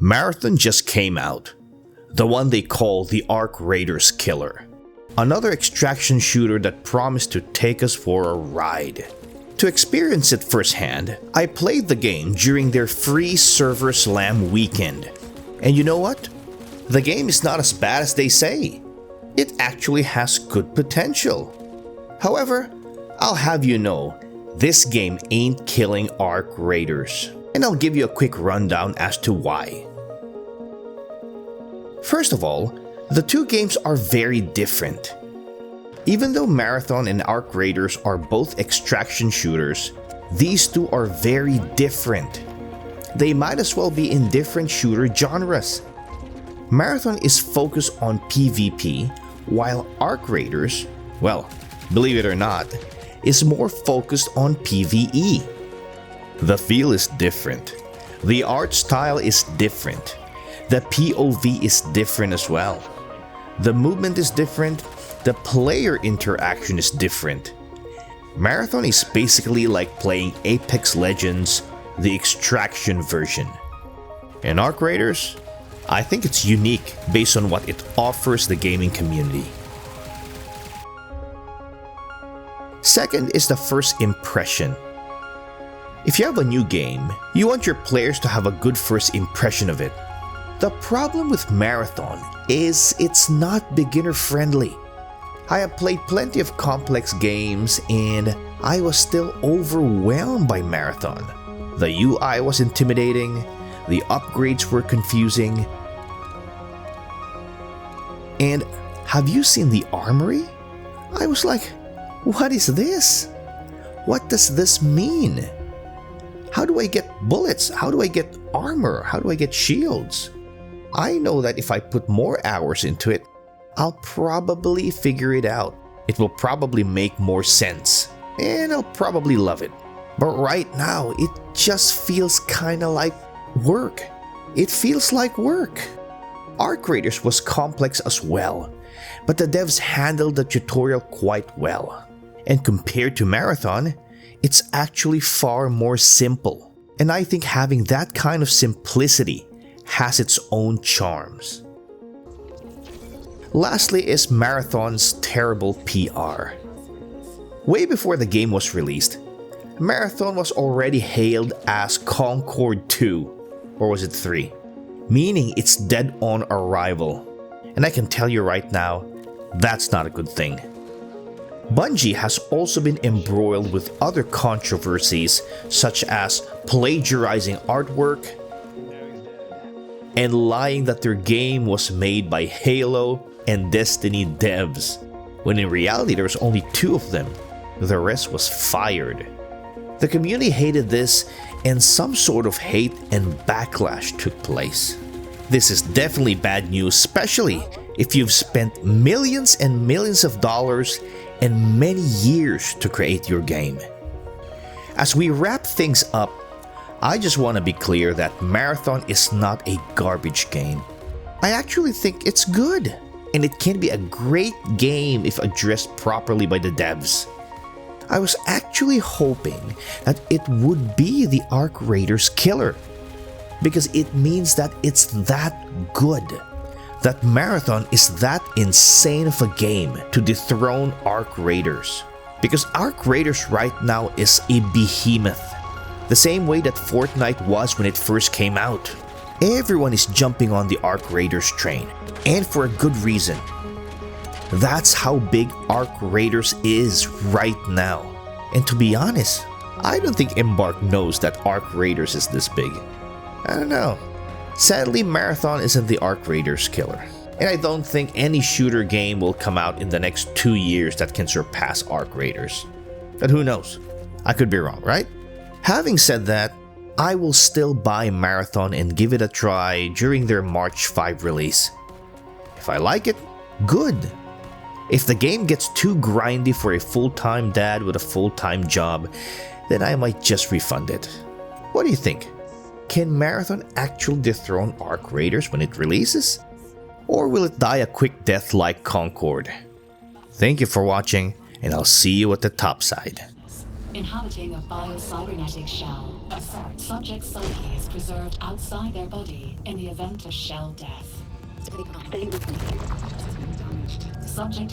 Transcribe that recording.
Marathon just came out. The one they call the Arc Raiders Killer. Another extraction shooter that promised to take us for a ride. To experience it firsthand, I played the game during their free server slam weekend. And you know what? The game is not as bad as they say. It actually has good potential. However, I'll have you know, this game ain't killing Arc Raiders. And I'll give you a quick rundown as to why. First of all, the two games are very different. Even though Marathon and Arc Raiders are both extraction shooters, these two are very different. They might as well be in different shooter genres. Marathon is focused on PvP, while Arc Raiders, well, believe it or not, is more focused on PvE. The feel is different. The art style is different. The POV is different as well. The movement is different. The player interaction is different. Marathon is basically like playing Apex Legends, the extraction version. And Arc Raiders, I think it's unique based on what it offers the gaming community. Second is the first impression. If you have a new game, you want your players to have a good first impression of it. The problem with Marathon is it's not beginner friendly. I have played plenty of complex games and I was still overwhelmed by Marathon. The UI was intimidating, the upgrades were confusing. And have you seen the armory? I was like, what is this? What does this mean? How do I get bullets? How do I get armor? How do I get shields? I know that if I put more hours into it, I'll probably figure it out. It will probably make more sense, and I'll probably love it. But right now, it just feels kinda like work. It feels like work. Arc Raiders was complex as well, but the devs handled the tutorial quite well. And compared to Marathon, it's actually far more simple. And I think having that kind of simplicity has its own charms. Lastly is Marathon's terrible PR. Way before the game was released, Marathon was already hailed as Concord 2, or was it 3? Meaning it's dead on arrival. And I can tell you right now, that's not a good thing. Bungie has also been embroiled with other controversies such as plagiarizing artwork and lying that their game was made by Halo and Destiny devs, when in reality there was only 2 of them. The rest was fired. The community hated this and some sort of hate and backlash took place. This is definitely bad news, especially if you've spent millions and millions of dollars and many years to create your game. As we wrap things up, I just want to be clear that Marathon is not a garbage game. I actually think it's good, and it can be a great game if addressed properly by the devs. I was actually hoping that it would be the Arc Raiders Killer, because it means that it's that good. That Marathon is that insane of a game to dethrone Arc Raiders. Because Arc Raiders right now is a behemoth. The same way that Fortnite was when it first came out. Everyone is jumping on the Arc Raiders train, and for a good reason. That's how big Arc Raiders is right now. And to be honest, I don't think Embark knows that Arc Raiders is this big. I don't know. Sadly, Marathon isn't the Arc Raiders Killer. And I don't think any shooter game will come out in the next 2 years that can surpass Arc Raiders. But who knows? I could be wrong, right? Having said that, I will still buy Marathon and give it a try during their March 5 release. If I like it, good. If the game gets too grindy for a full-time dad with a full-time job, then I might just refund it. What do you think? Can Marathon actually dethrone Arc Raiders when it releases? Or will it die a quick death like Concord? Thank you for watching, and I'll see you at the top side. Inhabiting a biocybernetic shell, subject's psyche is preserved outside their body in the event of shell death. Subject